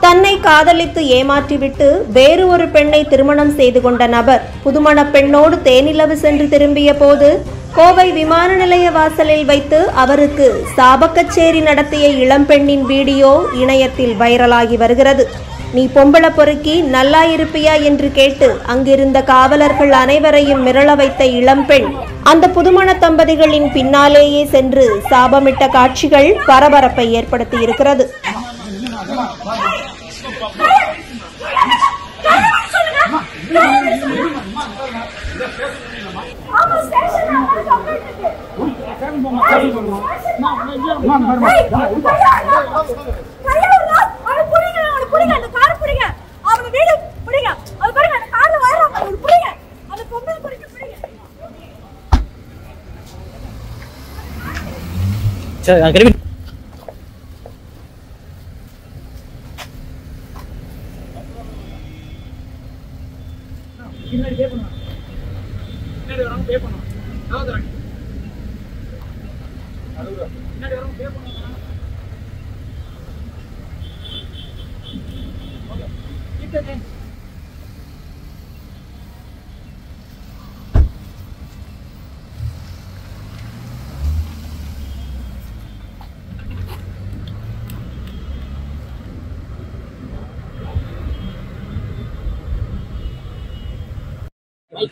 தன்னை காதலித்து ஏமாற்றிவிட்டு வேறு ஒரு பெண்ணை திருமணம் செய்து கொண்ட நபர் புதுமண பெண்ணோடு தேனிலவு சென்று திரும்பிய போது கோவை விமான நிலைய வாசலில் வைத்து அவருக்கு சாபக்கச்சேரி நடத்திய இளம்பெண்ணின் வீடியோ இணையத்தில் வைரலாகி வருகிறது. நீ பொம்பள பொறுக்கி நல்லா இருப்பியா என்று கேட்டு அங்கிருந்த காவலர்கள் அனைவரையும் மிரள வைத்த இளம்பெண் அந்த புதுமண தம்பதிகளின் பின்னாலேயே சென்று சாபமிட்ட காட்சிகள் பரபரப்பை ஏற்படுத்தி இருக்கிறது.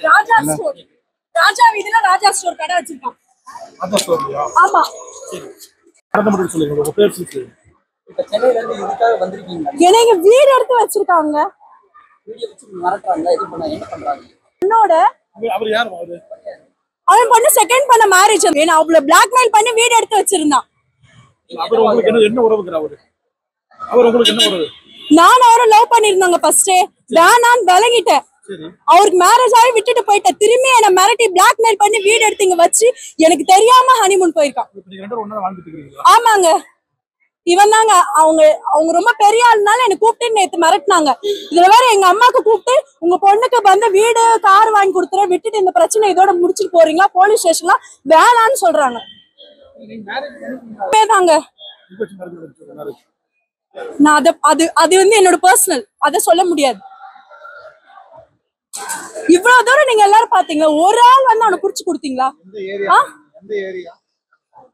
ராஜா ஸ்டோர் ராஜா வீதில ராஜா ஸ்டோர் கடை வச்சிருக்கான். ராஜா ஸ்டோர்யா? ஆமா. சரி. கடை மட்டும் சொல்லுங்க. உங்க பேர் சொல்லுங்க. இப்ப சென்னையில இருந்து இதுக்காக வந்திருக்கீங்க. எனக்கு வீடு எடுத்து வச்சிருக்காங்க. வீடியோ வச்சு மிரட்டறாங்க. இது பண்ண என்ன பண்றாங்க? என்னோட அவர் யார் அவரு? அவன் பொண்ணு செகண்ட் பண்ண மேரேஜ். நான் அவளை பிளாக்மெயில் பண்ணி வீடு எடுத்து வச்சிருந்தான். அவர் உங்களுக்கு என்ன உறவுங்கற அவரு? அவர் உங்களுக்கு என்ன உறவு? நான் அவரை லவ் பண்ணிருந்தாங்க ஃபர்ஸ்ட். நான் விலகிட்டேன். அவருக்கு மேரேஜ் ஆகி விட்டுட்டு போயிட்ட. திரும்பி என்ன மிரட்டி பிளாக்மெயில் பண்ணி வீடு எடுத்து இங்க வச்சு எனக்கு தெரியாம ஹனிமூன் போயிருக்கான். ஆமாங்க. இவன் தாங்க அவங்க ரொம்ப பெரிய ஆளுனால என்ன கூப்பிட்டு நேத்து மிரட்டினாங்க. இதுல வேற எங்க அம்மாக்கு கூப்பிட்டு உங்க பொண்ணுக்கு வந்து வீடு கார் வாங்கி கொடுத்துற விட்டுட்டு இந்த பிரச்சனை இதோட முடிச்சுட்டு போறீங்களா போலீஸ் ஸ்டேஷன்ல வேணான்னு சொல்றாங்க. நான் அது வந்து என்னோட பர்சனல், அத சொல்ல முடியாது. இவ்வளவு தூரம் நீங்க எல்லாரும் பாத்தீங்க, ஒரு ஆள் வந்து அவனை புடிச்சு கொடுத்தீங்களா?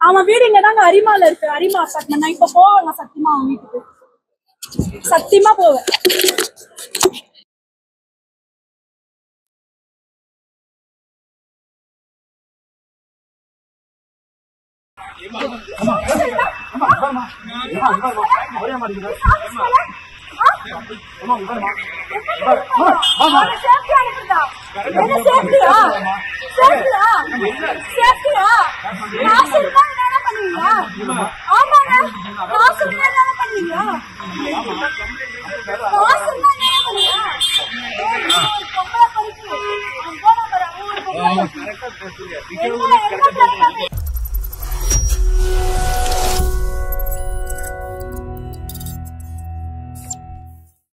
அவன் வீடு இங்கதாங்க அரிமால இருக்கு. அரிமா அப்பார்ட்மெண்ட். நான் இப்ப போவேங்க சத்தியமா அவன் வீட்டுக்கு. சத்தியமா போவேன்.